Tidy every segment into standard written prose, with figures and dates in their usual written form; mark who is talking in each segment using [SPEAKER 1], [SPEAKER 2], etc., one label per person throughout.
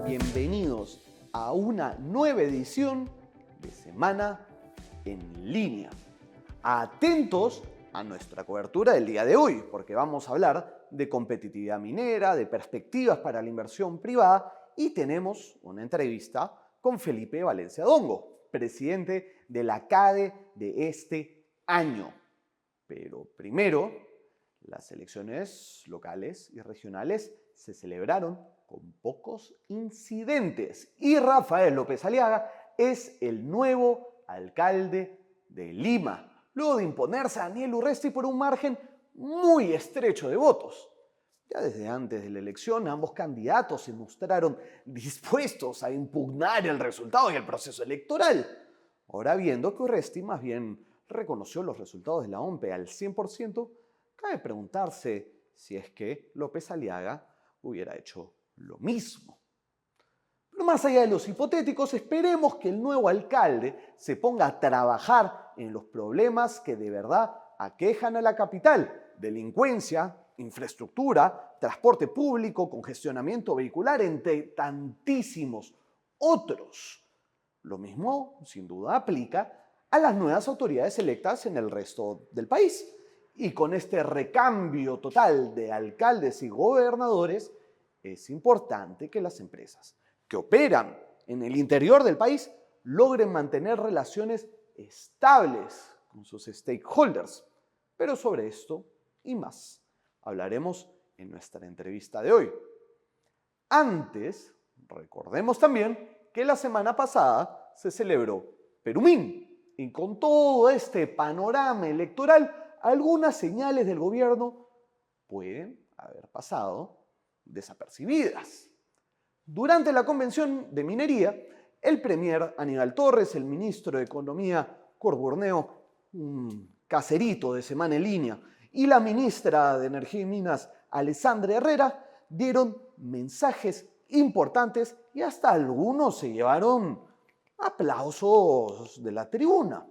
[SPEAKER 1] Bienvenidos a una nueva edición de Semana en Línea. Atentos a nuestra cobertura del día de hoy, porque vamos a hablar de competitividad minera, de perspectivas para la inversión privada y tenemos una entrevista con Felipe Valencia Dongo, presidente de la CADE de este año. Pero primero, las elecciones locales y regionales se celebraron con pocos incidentes y Rafael López Aliaga es el nuevo alcalde de Lima, luego de imponerse a Daniel Urresti por un margen muy estrecho de votos. Ya desde antes de la elección, ambos candidatos se mostraron dispuestos a impugnar el resultado y el proceso electoral. Ahora, viendo que Urresti más bien reconoció los resultados de la OMPE al 100%, cabe preguntarse si es que López Aliaga hubiera hecho lo mismo. Pero más allá de los hipotéticos, esperemos que el nuevo alcalde se ponga a trabajar en los problemas que de verdad aquejan a la capital: delincuencia, infraestructura, transporte público, congestionamiento vehicular, entre tantísimos otros. Lo mismo, sin duda, aplica a las nuevas autoridades electas en el resto del país. Y con este recambio total de alcaldes y gobernadores, es importante que las empresas que operan en el interior del país logren mantener relaciones estables con sus stakeholders. Pero sobre esto y más hablaremos en nuestra entrevista de hoy. Antes, recordemos también que la semana pasada se celebró Perumín y con todo este panorama electoral, algunas señales del gobierno pueden haber pasado desapercibidas. Durante la convención de minería, el premier Aníbal Torres, el ministro de Economía Corburneo, un caserito de Semana en Línea, y la ministra de Energía y Minas, Alessandra Herrera, dieron mensajes importantes y hasta algunos se llevaron aplausos de la tribuna.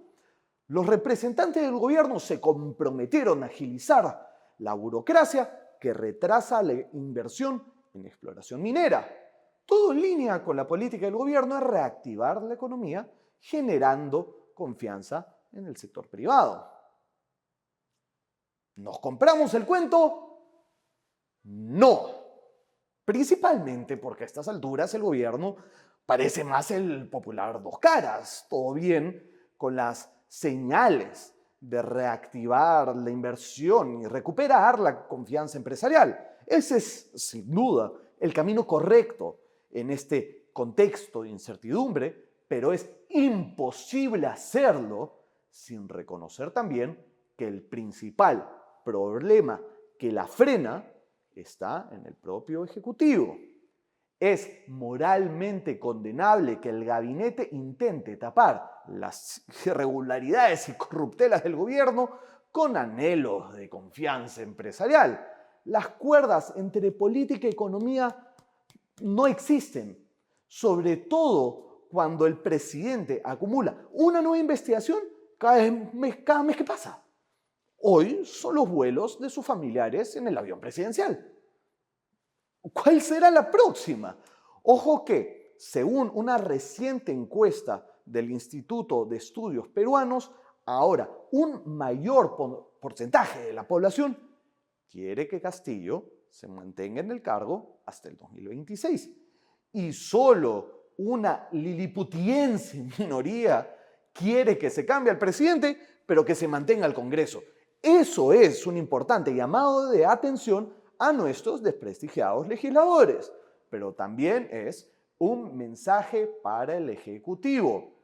[SPEAKER 1] Los representantes del gobierno se comprometieron a agilizar la burocracia que retrasa la inversión en exploración minera. Todo en línea con la política del gobierno es reactivar la economía generando confianza en el sector privado. ¿Nos compramos el cuento? No. Principalmente porque a estas alturas el gobierno parece más el popular dos caras. Todo bien con las señales de reactivar la inversión y recuperar la confianza empresarial. Ese es, sin duda, el camino correcto en este contexto de incertidumbre, pero es imposible hacerlo sin reconocer también que el principal problema que la frena está en el propio Ejecutivo. Es moralmente condenable que el gabinete intente tapar las irregularidades y corruptelas del gobierno con anhelos de confianza empresarial. Las cuerdas entre política y economía no existen, sobre todo cuando el presidente acumula una nueva investigación cada mes que pasa. Hoy son los vuelos de sus familiares en el avión presidencial. ¿Cuál será la próxima? Ojo que, según una reciente encuesta del Instituto de Estudios Peruanos, ahora un mayor porcentaje de la población quiere que Castillo se mantenga en el cargo hasta el 2026. Y solo una liliputiense minoría quiere que se cambie al presidente, pero que se mantenga al Congreso. Eso es un importante llamado de atención a nuestros desprestigiados legisladores, pero también es un mensaje para el Ejecutivo.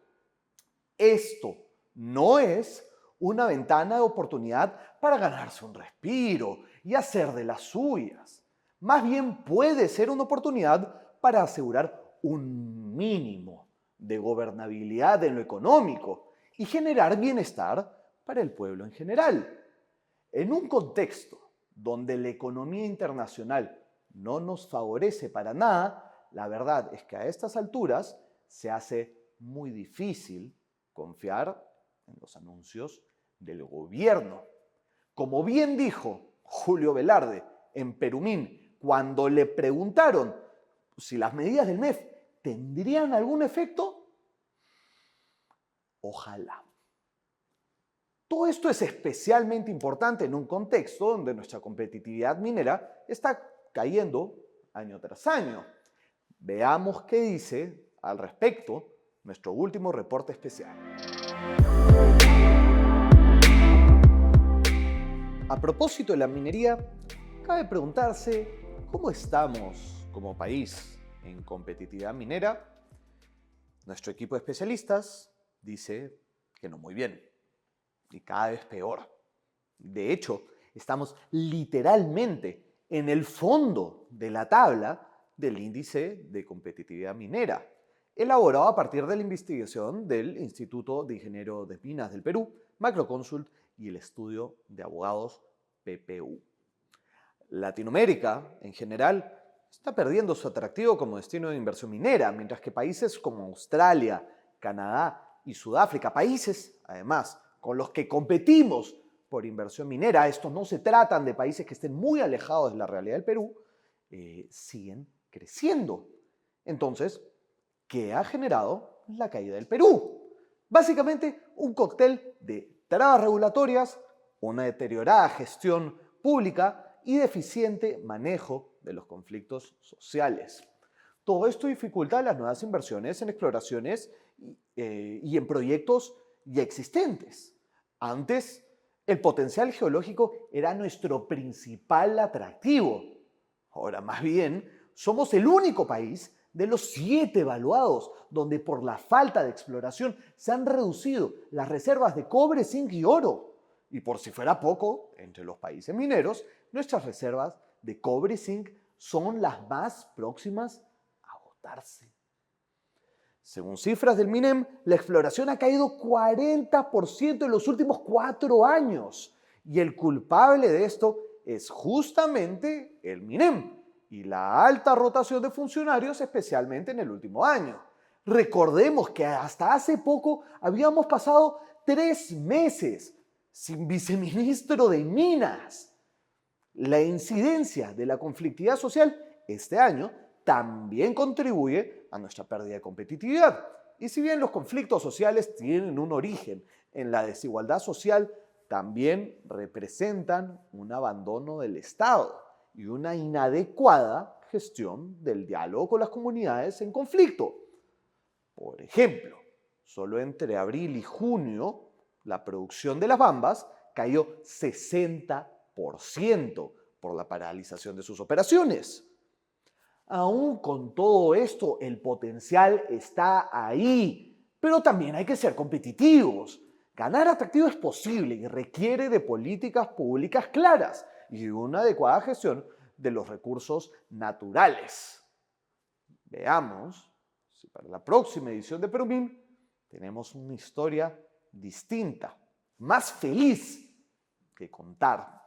[SPEAKER 1] Esto no es una ventana de oportunidad para ganarse un respiro y hacer de las suyas. Más bien puede ser una oportunidad para asegurar un mínimo de gobernabilidad en lo económico y generar bienestar para el pueblo en general. En un contexto donde la economía internacional no nos favorece para nada, la verdad es que a estas alturas se hace muy difícil confiar en los anuncios del gobierno. Como bien dijo Julio Velarde en Perumín, cuando le preguntaron si las medidas del MEF tendrían algún efecto, ojalá. Todo esto es especialmente importante en un contexto donde nuestra competitividad minera está cayendo año tras año. Veamos qué dice al respecto nuestro último reporte especial. A propósito de la minería, cabe preguntarse cómo estamos como país en competitividad minera. Nuestro equipo de especialistas dice que no muy bien y cada vez peor. De hecho, estamos literalmente en el fondo de la tabla del índice de competitividad minera, elaborado a partir de la investigación del Instituto de Ingenieros de Minas del Perú, Macroconsult y el estudio de abogados PPU. Latinoamérica, en general, está perdiendo su atractivo como destino de inversión minera, mientras que países como Australia, Canadá y Sudáfrica, países, además, con los que competimos por inversión minera, estos no se tratan de países que estén muy alejados de la realidad del Perú, siguen creciendo. Entonces, ¿qué ha generado la caída del Perú? Básicamente, un cóctel de trabas regulatorias, una deteriorada gestión pública y deficiente manejo de los conflictos sociales. Todo esto dificulta las nuevas inversiones en exploraciones y en proyectos ya existentes. Antes, el potencial geológico era nuestro principal atractivo. Ahora, más bien, somos el único país de los 7 evaluados donde por la falta de exploración se han reducido las reservas de cobre, zinc y oro. Y por si fuera poco, entre los países mineros, nuestras reservas de cobre y zinc son las más próximas a agotarse. Según cifras del MINEM, la exploración ha caído 40% en los últimos 4 años. Y el culpable de esto es justamente el MINEM y la alta rotación de funcionarios, especialmente en el último año. Recordemos que hasta hace poco habíamos pasado 3 meses sin viceministro de Minas. La incidencia de la conflictividad social este año también contribuye a nuestra pérdida de competitividad. Y si bien los conflictos sociales tienen un origen en la desigualdad social, también representan un abandono del Estado y una inadecuada gestión del diálogo con las comunidades en conflicto. Por ejemplo, solo entre abril y junio, la producción de las bambas cayó 60% por la paralización de sus operaciones. Aún con todo esto, el potencial está ahí, pero también hay que ser competitivos. Ganar atractivo es posible y requiere de políticas públicas claras y una adecuada gestión de los recursos naturales. Veamos si para la próxima edición de Perumín tenemos una historia distinta, más feliz que contar.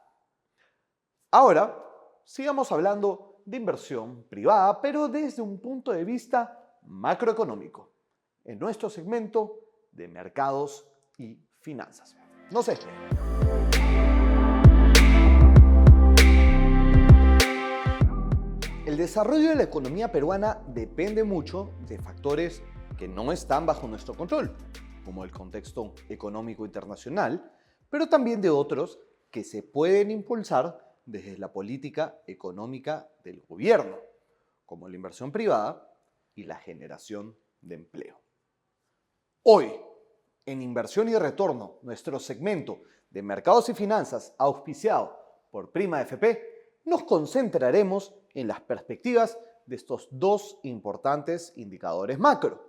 [SPEAKER 1] Ahora, sigamos hablando de inversión privada, pero desde un punto de vista macroeconómico, en nuestro segmento de mercados y finanzas. No se despeguen. El desarrollo de la economía peruana depende mucho de factores que no están bajo nuestro control, como el contexto económico internacional, pero también de otros que se pueden impulsar desde la política económica del gobierno, como la inversión privada y la generación de empleo. Hoy, en Inversión y Retorno, nuestro segmento de mercados y finanzas auspiciado por Prima AFP, nos concentraremos en las perspectivas de estos 2 importantes indicadores macro.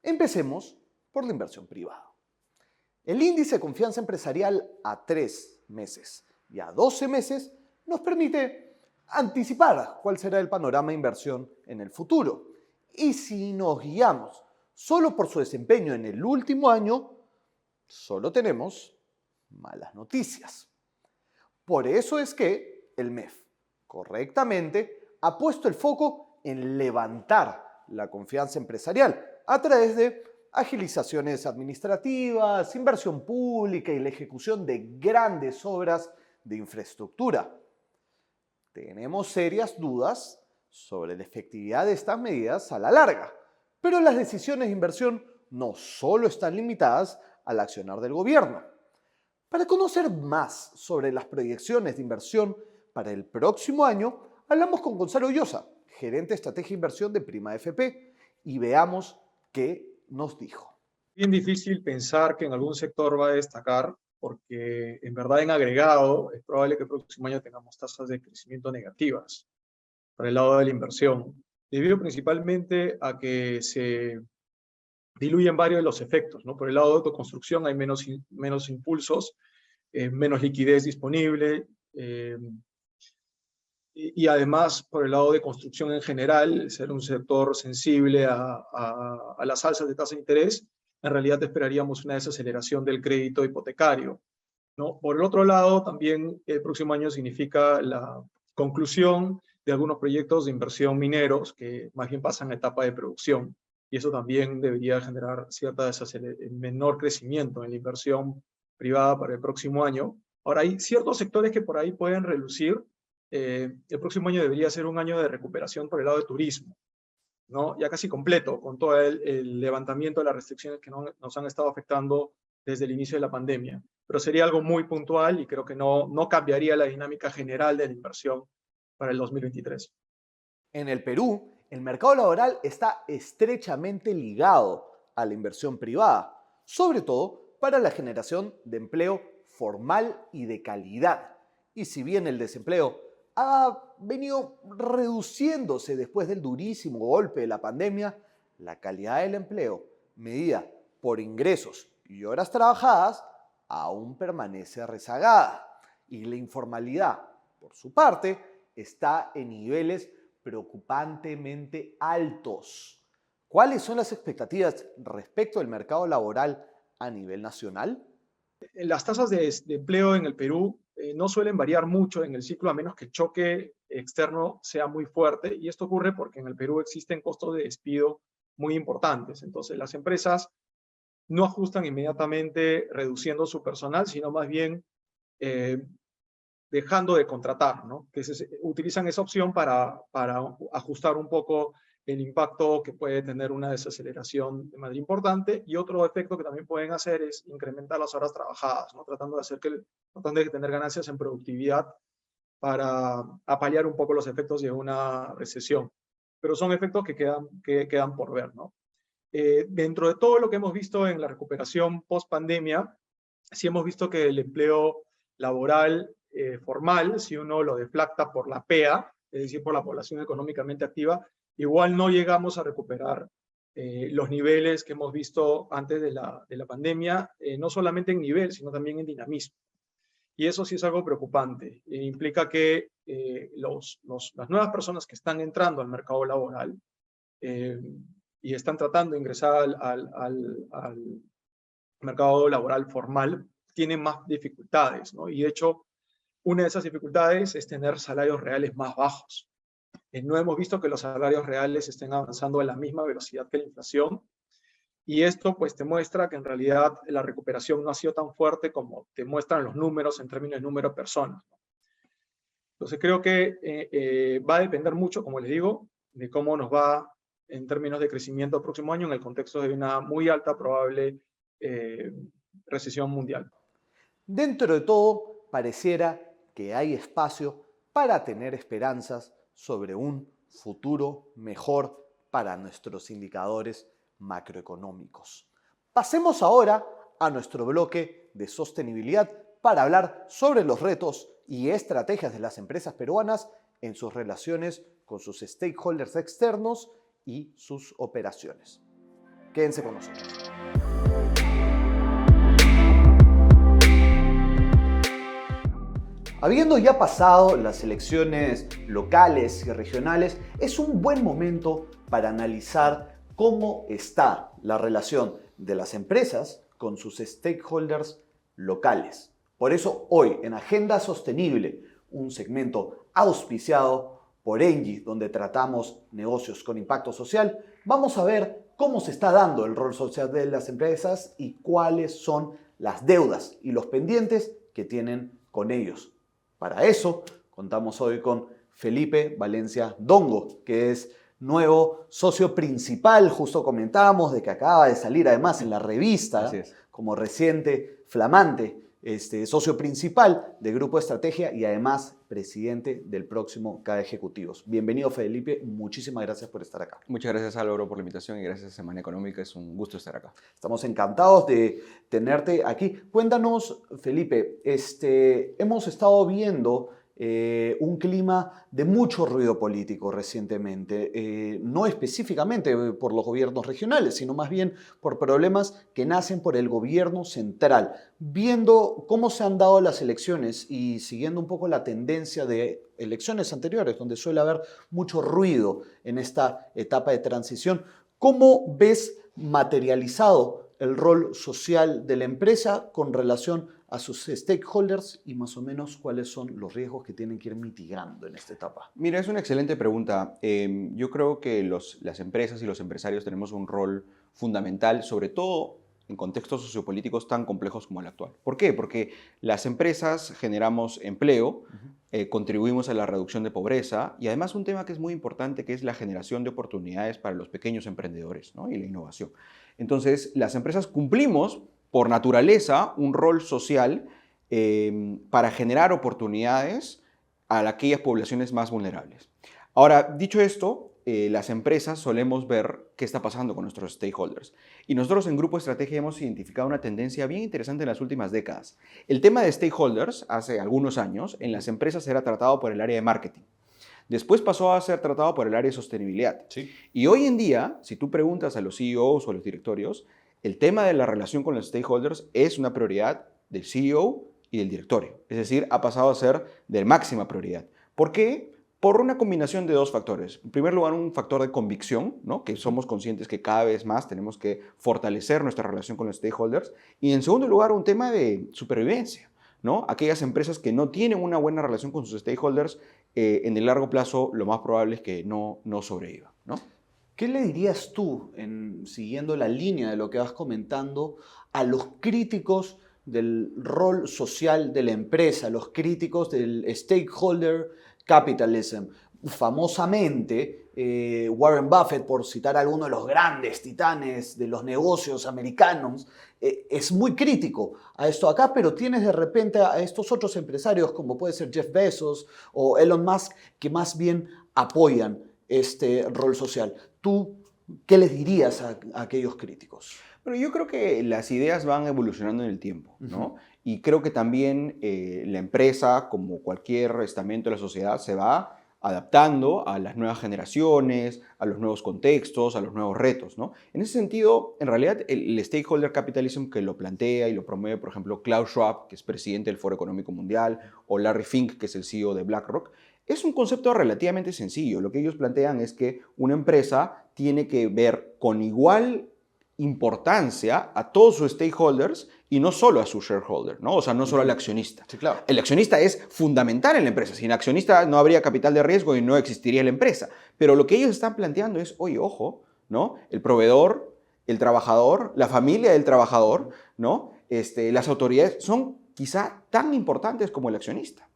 [SPEAKER 1] Empecemos por la inversión privada. El índice de confianza empresarial a 3 meses y a 12 meses nos permite anticipar cuál será el panorama de inversión en el futuro. Y si nos guiamos solo por su desempeño en el último año, solo tenemos malas noticias. Por eso es que el MEF, correctamente, ha puesto el foco en levantar la confianza empresarial a través de agilizaciones administrativas, inversión pública y la ejecución de grandes obras de infraestructura. Tenemos serias dudas sobre la efectividad de estas medidas a la larga, pero las decisiones de inversión no solo están limitadas al accionar del gobierno. Para conocer más sobre las proyecciones de inversión para el próximo año, hablamos con Gonzalo Llosa, gerente de estrategia e inversión de Prima AFP, y veamos qué nos dijo.
[SPEAKER 2] Bien difícil pensar que en algún sector va a destacar, porque en verdad en agregado es probable que el próximo año tengamos tasas de crecimiento negativas para el lado de la inversión, debido principalmente a que se diluyen varios de los efectos, ¿no? Por el lado de autoconstrucción hay menos impulsos, menos liquidez disponible, y además por el lado de construcción en general, ser un sector sensible a las alzas de tasa de interés, en realidad esperaríamos una desaceleración del crédito hipotecario, ¿no? Por el otro lado, también el próximo año significa la conclusión de algunos proyectos de inversión mineros que más bien pasan a etapa de producción, y eso también debería generar menor crecimiento en la inversión privada para el próximo año. Ahora, hay ciertos sectores que por ahí pueden relucir. El próximo año debería ser un año de recuperación por el lado de turismo, ¿no? Ya casi completo, con todo el levantamiento de las restricciones que nos han estado afectando desde el inicio de la pandemia. Pero sería algo muy puntual y creo que no cambiaría la dinámica general de la inversión para el 2023.
[SPEAKER 1] En el Perú, el mercado laboral está estrechamente ligado a la inversión privada, sobre todo para la generación de empleo formal y de calidad. Y si bien el desempleo ha venido reduciéndose después del durísimo golpe de la pandemia, la calidad del empleo, medida por ingresos y horas trabajadas, aún permanece rezagada. Y la informalidad, por su parte, está en niveles preocupantemente altos. ¿Cuáles son las expectativas respecto del mercado laboral a nivel nacional?
[SPEAKER 2] Las tasas de empleo en el Perú no suelen variar mucho en el ciclo, a menos que el choque externo sea muy fuerte, y esto ocurre porque en el Perú existen costos de despido muy importantes. Entonces, las empresas no ajustan inmediatamente reduciendo su personal, sino más bien dejando de contratar, ¿no? Que utilizan esa opción para ajustar un poco el impacto que puede tener una desaceleración de manera importante, y otro efecto que también pueden hacer es incrementar las horas trabajadas, ¿no? Tratando de tener ganancias en productividad para paliar un poco los efectos de una recesión. Pero son efectos que quedan por ver, ¿no? Dentro de todo lo que hemos visto en la recuperación post-pandemia, sí hemos visto que el empleo laboral formal, si uno lo deflacta por la PEA, es decir, por la población económicamente activa, igual no llegamos a recuperar los niveles que hemos visto antes de la pandemia, no solamente en nivel, sino también en dinamismo. Y eso sí es algo preocupante. Implica que las nuevas personas que están entrando al mercado laboral y están tratando de ingresar al mercado laboral formal, tienen más dificultades, ¿no? Y de hecho, una de esas dificultades es tener salarios reales más bajos. No hemos visto que los salarios reales estén avanzando a la misma velocidad que la inflación, y esto pues te muestra que en realidad la recuperación no ha sido tan fuerte como te muestran los números en términos de número de personas. Entonces creo que va a depender mucho, como les digo, de cómo nos va en términos de crecimiento el próximo año en el contexto de una muy alta probable recesión mundial.
[SPEAKER 1] Dentro de todo, pareciera que hay espacio para tener esperanzas sobre un futuro mejor para nuestros indicadores macroeconómicos. Pasemos ahora a nuestro bloque de sostenibilidad para hablar sobre los retos y estrategias de las empresas peruanas en sus relaciones con sus stakeholders externos y sus operaciones. Quédense con nosotros. Habiendo ya pasado las elecciones locales y regionales, es un buen momento para analizar cómo está la relación de las empresas con sus stakeholders locales. Por eso hoy en Agenda Sostenible, un segmento auspiciado por Engie, donde tratamos negocios con impacto social, vamos a ver cómo se está dando el rol social de las empresas y cuáles son las deudas y los pendientes que tienen con ellos. Para eso, contamos hoy con Felipe Valencia Dongo, que es nuevo socio principal. Justo comentábamos de que acaba de salir además en la revista como reciente, flamante, socio principal del Grupo de Estrategia y además presidente del próximo CADE Ejecutivos. Bienvenido, Felipe. Muchísimas gracias por estar acá.
[SPEAKER 3] Muchas gracias, Álvaro, por la invitación y gracias a Semana Económica. Es un gusto estar acá.
[SPEAKER 1] Estamos encantados de tenerte aquí. Cuéntanos, Felipe, hemos estado viendo un clima de mucho ruido político recientemente, no específicamente por los gobiernos regionales, sino más bien por problemas que nacen por el gobierno central. Viendo cómo se han dado las elecciones y siguiendo un poco la tendencia de elecciones anteriores, donde suele haber mucho ruido en esta etapa de transición, ¿cómo ves materializado el rol social de la empresa con relación a sus stakeholders y más o menos cuáles son los riesgos que tienen que ir mitigando en esta etapa?
[SPEAKER 3] Mira, es una excelente pregunta. Yo creo que las empresas y los empresarios tenemos un rol fundamental, sobre todo en contextos sociopolíticos tan complejos como el actual. ¿Por qué? Porque las empresas generamos empleo, contribuimos a la reducción de pobreza y además un tema que es muy importante, que es la generación de oportunidades para los pequeños emprendedores, ¿no? Y la innovación. Entonces, las empresas cumplimos por naturaleza un rol social para generar oportunidades a aquellas poblaciones más vulnerables. Ahora, dicho esto, las empresas solemos ver qué está pasando con nuestros stakeholders. Y nosotros en Grupo Estrategia hemos identificado una tendencia bien interesante en las últimas décadas. El tema de stakeholders, hace algunos años, en las empresas era tratado por el área de marketing. Después pasó a ser tratado por el área de sostenibilidad.
[SPEAKER 1] Sí.
[SPEAKER 3] Y hoy en día, si tú preguntas a los CEOs o a los directorios, el tema de la relación con los stakeholders es una prioridad del CEO y del directorio. Es decir, ha pasado a ser de máxima prioridad. ¿Por qué? Por una combinación de dos factores. En primer lugar, un factor de convicción, ¿no? Que somos conscientes que cada vez más tenemos que fortalecer nuestra relación con los stakeholders. Y en segundo lugar, un tema de supervivencia, ¿no? Aquellas empresas que no tienen una buena relación con sus stakeholders, en el largo plazo lo más probable es que no sobrevivan, ¿no?
[SPEAKER 1] ¿Qué le dirías tú, siguiendo la línea de lo que vas comentando, a los críticos del rol social de la empresa, los críticos del stakeholder capitalism? Famosamente, Warren Buffett, por citar a alguno de los grandes titanes de los negocios americanos, es muy crítico a esto acá, pero tienes de repente a estos otros empresarios, como puede ser Jeff Bezos o Elon Musk, que más bien apoyan este rol social. ¿Tú qué les dirías a aquellos críticos?
[SPEAKER 3] Bueno, yo creo que las ideas van evolucionando en el tiempo, ¿no? Y creo que también la empresa, como cualquier estamento de la sociedad, se va adaptando a las nuevas generaciones, a los nuevos contextos, a los nuevos retos, ¿no? En ese sentido, en realidad, el stakeholder capitalism que lo plantea y lo promueve, por ejemplo, Klaus Schwab, que es presidente del Foro Económico Mundial, o Larry Fink, que es el CEO de BlackRock, es un concepto relativamente sencillo. Lo que ellos plantean es que una empresa tiene que ver con igual importancia a todos sus stakeholders y no solo a su shareholder, ¿no? O sea, no solo al accionista.
[SPEAKER 1] Sí, claro.
[SPEAKER 3] El accionista es fundamental en la empresa. Sin accionista no habría capital de riesgo y no existiría la empresa. Pero lo que ellos están planteando es, oye, ojo, ¿no? El proveedor, el trabajador, la familia del trabajador, ¿no? Las autoridades son quizá tan importantes como el accionista.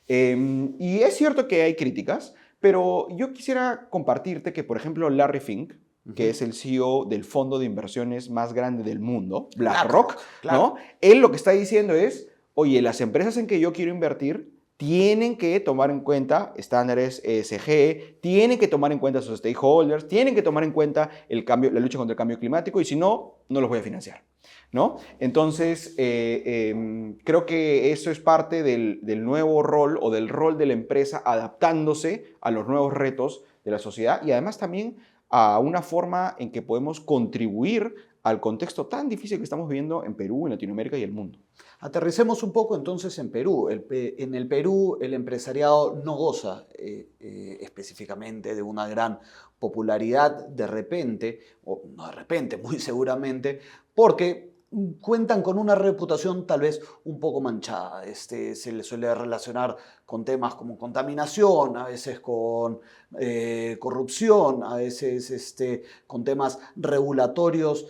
[SPEAKER 3] Y es cierto que hay críticas, pero yo quisiera compartirte que, por ejemplo, Larry Fink, que es el CEO del fondo de inversiones más grande del mundo, BlackRock,
[SPEAKER 1] claro.
[SPEAKER 3] ¿no? Él lo que está diciendo es, oye, las empresas en que yo quiero invertir tienen que tomar en cuenta estándares ESG, tienen que tomar en cuenta sus stakeholders, tienen que tomar en cuenta la lucha contra el cambio climático y si no, no los voy a financiar, ¿no? Entonces, creo que eso es parte del nuevo rol o del rol de la empresa adaptándose a los nuevos retos de la sociedad y además también a una forma en que podemos contribuir al contexto tan difícil que estamos viviendo en Perú, en Latinoamérica y el mundo.
[SPEAKER 1] Aterricemos un poco entonces en Perú. En el Perú el empresariado no goza específicamente de una gran popularidad de repente, o no de repente, muy seguramente, porque cuentan con una reputación tal vez un poco manchada. Se les suele relacionar con temas como contaminación, a veces con corrupción, a veces con temas regulatorios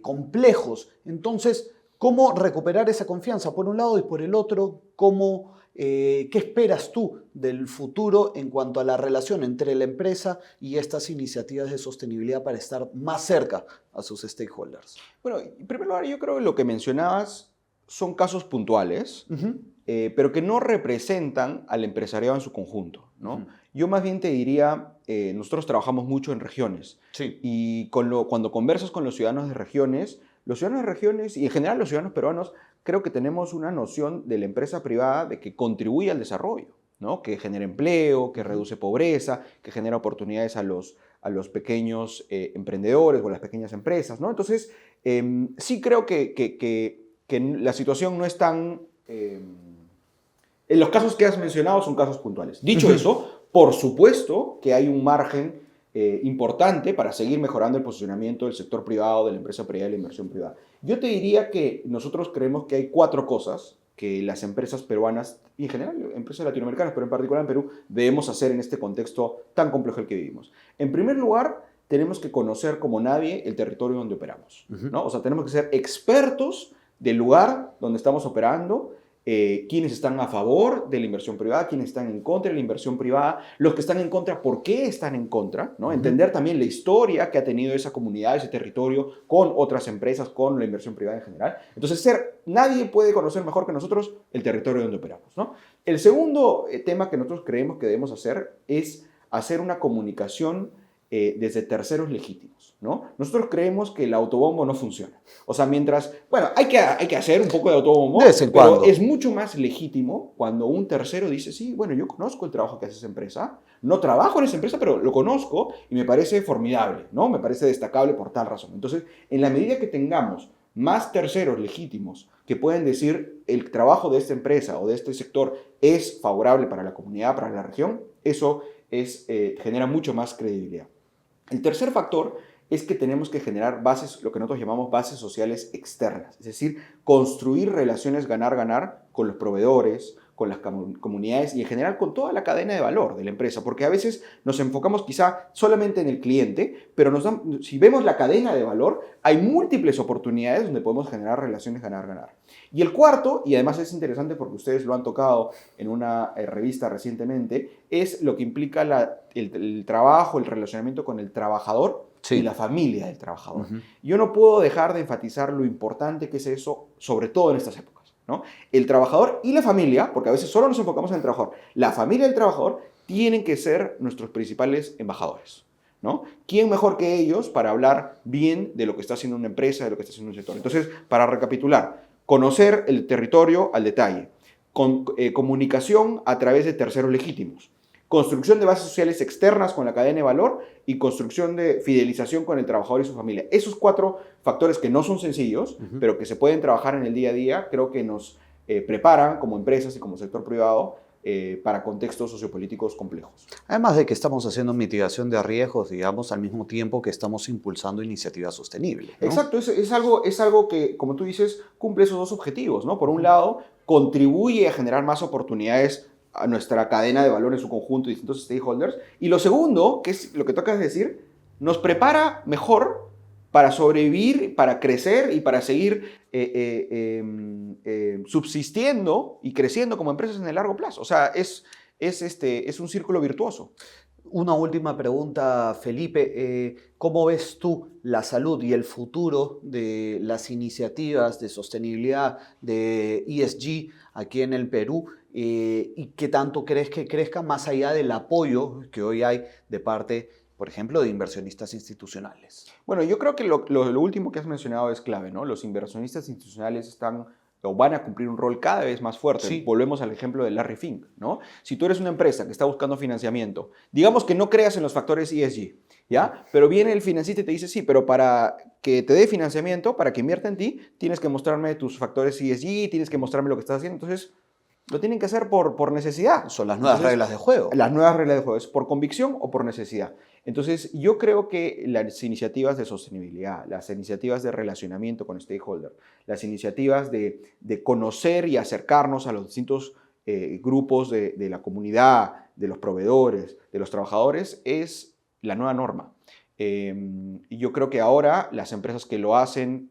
[SPEAKER 1] complejos. Entonces, ¿cómo recuperar esa confianza por un lado y por el otro, cómo ¿Qué esperas tú del futuro en cuanto a la relación entre la empresa y estas iniciativas de sostenibilidad para estar más cerca a sus stakeholders?
[SPEAKER 3] Bueno, en primer lugar, yo creo que lo que mencionabas son casos puntuales,
[SPEAKER 1] Ujú,
[SPEAKER 3] pero que no representan al empresariado en su conjunto, ¿no?
[SPEAKER 1] ujú.
[SPEAKER 3] Yo más bien te diría, nosotros trabajamos mucho en regiones
[SPEAKER 1] Sí.
[SPEAKER 3] y cuando conversas con los ciudadanos de regiones y en general los ciudadanos peruanos, creo que tenemos una noción de la empresa privada de que contribuye al desarrollo, ¿no? Que genera empleo, que
[SPEAKER 1] Ujú.
[SPEAKER 3] reduce pobreza, que genera oportunidades a los pequeños emprendedores o a las pequeñas empresas, ¿no? Entonces, sí creo que la situación no es tan... en los casos que has mencionado son casos puntuales. Dicho eso, por supuesto que hay un margen importante para seguir mejorando el posicionamiento del sector privado, de la empresa privada y la inversión privada. Yo te diría que nosotros creemos que hay 4 cosas que las empresas peruanas, y en general empresas latinoamericanas, pero en particular en Perú, debemos hacer en este contexto tan complejo el que vivimos. En primer lugar, tenemos que conocer como nadie el territorio donde operamos, ¿no? O sea, tenemos que ser expertos del lugar donde estamos operando, quiénes están a favor de la inversión privada, quiénes están en contra de la inversión privada, los que están en contra, por qué están en contra, ¿no? Entender también la historia que ha tenido esa comunidad, ese territorio, con otras empresas, con la inversión privada en general. Entonces, nadie puede conocer mejor que nosotros el territorio donde operamos, ¿no? El segundo tema que nosotros creemos que debemos hacer es hacer una comunicación desde terceros legítimos, ¿no? Nosotros creemos que el autobombo no funciona. O sea, bueno, hay que hacer un poco de autobombo,
[SPEAKER 1] De vez en
[SPEAKER 3] pero
[SPEAKER 1] cuando.
[SPEAKER 3] es mucho más legítimo cuando un tercero dice, sí, bueno, yo conozco el trabajo que hace esa empresa, no trabajo en esa empresa, pero lo conozco y me parece formidable, ¿no? Me parece destacable por tal razón. Entonces, en la medida que tengamos más terceros legítimos que pueden decir el trabajo de esta empresa o de este sector es favorable para la comunidad, para la región, eso genera mucho más credibilidad. El tercer factor es que tenemos que generar bases, lo que nosotros llamamos bases sociales externas, es decir, construir relaciones ganar-ganar con los proveedores, con las comunidades y en general con toda la cadena de valor de la empresa, porque a veces nos enfocamos quizá solamente en el cliente, pero si vemos la cadena de valor, hay múltiples oportunidades donde podemos generar relaciones ganar-ganar. Y el cuarto, y además es interesante porque ustedes lo han tocado en una revista recientemente, es lo que implica el trabajo, el relacionamiento con el trabajador y la familia del trabajador. Yo no puedo dejar de enfatizar lo importante que es eso, sobre todo en estas épocas, ¿no? El trabajador y la familia, porque a veces solo nos enfocamos en el trabajador, la familia del trabajador tienen que ser nuestros principales embajadores, ¿no? ¿Quién mejor que ellos para hablar bien de lo que está haciendo una empresa, de lo que está haciendo un sector? Entonces, para recapitular, conocer el territorio al detalle, comunicación a través de terceros legítimos, construcción de bases sociales externas con la cadena de valor y construcción de fidelización con el trabajador y su familia. Esos 4 factores que no son sencillos, pero que se pueden trabajar en el día a día, creo que nos preparan como empresas y como sector privado para contextos sociopolíticos complejos.
[SPEAKER 1] Además de que estamos haciendo mitigación de riesgos, digamos, al mismo tiempo que estamos impulsando iniciativas sostenibles, ¿no?
[SPEAKER 3] Exacto, es algo que, como tú dices, cumple esos 2 objetivos, ¿no? Por un lado, contribuye a generar más oportunidades a nuestra cadena de valor en su conjunto y distintos stakeholders. Y lo segundo, que es lo que tocas decir, nos prepara mejor para sobrevivir, para crecer y para seguir subsistiendo y creciendo como empresas en el largo plazo. O sea, es un círculo virtuoso.
[SPEAKER 1] Una última pregunta, Felipe. ¿Cómo ves tú la salud y el futuro de las iniciativas de sostenibilidad de ESG aquí en el Perú? ¿Y qué tanto crees que crezca más allá del apoyo que hoy hay de parte, por ejemplo, de inversionistas institucionales?
[SPEAKER 3] Bueno, yo creo que lo último que has mencionado es clave, ¿no? Los inversionistas institucionales están o van a cumplir un rol cada vez más fuerte.
[SPEAKER 1] Sí.
[SPEAKER 3] Volvemos al ejemplo de Larry Fink, ¿no? Si tú eres una empresa que está buscando financiamiento, digamos que no creas en los factores ESG, ¿ya? Pero viene el financista y te dice, sí, pero para que te dé financiamiento, para que invierta en ti, tienes que mostrarme tus factores ESG, tienes que mostrarme lo que estás haciendo. Entonces, lo tienen que hacer por necesidad.
[SPEAKER 1] Son las nuevas reglas de juego.
[SPEAKER 3] Las nuevas reglas de juego, es por convicción o por necesidad. Entonces, yo creo que las iniciativas de sostenibilidad, las iniciativas de relacionamiento con stakeholders, las iniciativas de conocer y acercarnos a los distintos grupos de la comunidad, de los proveedores, de los trabajadores, es la nueva norma. Y yo creo que ahora las empresas que lo hacen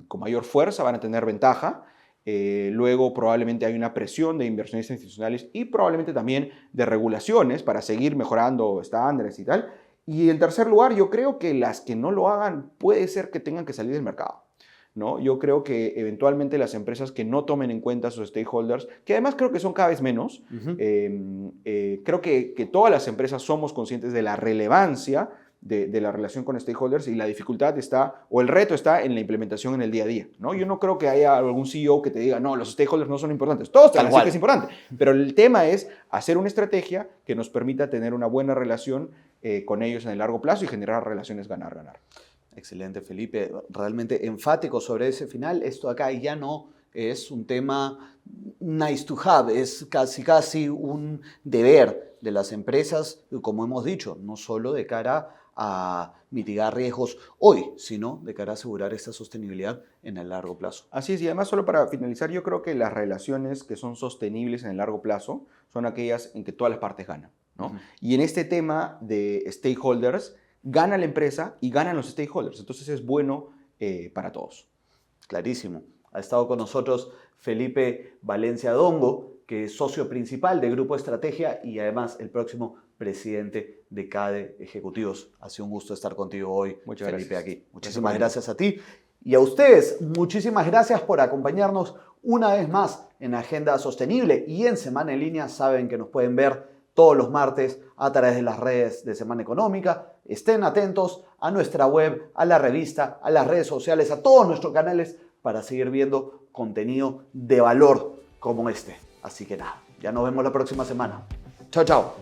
[SPEAKER 3] con mayor fuerza van a tener ventaja Luego probablemente hay una presión de inversionistas institucionales y probablemente también de regulaciones para seguir mejorando estándares y tal. Y en tercer lugar, yo creo que las que no lo hagan puede ser que tengan que salir del mercado, ¿no? Yo creo que eventualmente las empresas que no tomen en cuenta a sus stakeholders, que además creo que son cada vez menos, creo que todas las empresas somos conscientes de la relevancia de la relación con stakeholders y la dificultad está, o el reto está en la implementación en el día a día, ¿no? Yo no creo que haya algún CEO que te diga, no, los stakeholders no son importantes. Todos te van a decir que es importante, pero el tema es hacer una estrategia que nos permita tener una buena relación con ellos en el largo plazo y generar relaciones ganar-ganar.
[SPEAKER 1] Excelente, Felipe. Realmente enfático sobre ese final. Esto acá ya no es un tema nice to have, es casi un deber de las empresas, como hemos dicho, no solo de cara a mitigar riesgos hoy, sino de cara a asegurar esta sostenibilidad en el largo plazo.
[SPEAKER 3] Así es, y además solo para finalizar, yo creo que las relaciones que son sostenibles en el largo plazo son aquellas en que todas las partes ganan, ¿no? Y en este tema de stakeholders, gana la empresa y ganan los stakeholders, entonces es bueno para todos.
[SPEAKER 1] Clarísimo. Ha estado con nosotros Felipe Valencia Dongo, que es socio principal de Grupo Estrategia y además el próximo presidente de CADE Ejecutivos. Ha sido un gusto estar contigo hoy,
[SPEAKER 3] Muchas
[SPEAKER 1] Felipe,
[SPEAKER 3] gracias.
[SPEAKER 1] aquí. Muchísimas gracias a ti. Y a ustedes, muchísimas gracias por acompañarnos una vez más en Agenda Sostenible y en Semana en Línea. Saben que nos pueden ver todos los martes a través de las redes de Semana Económica. Estén atentos a nuestra web, a la revista, a las redes sociales, a todos nuestros canales para seguir viendo contenido de valor como este. Así que nada, ya nos vemos la próxima semana. Chao, chao.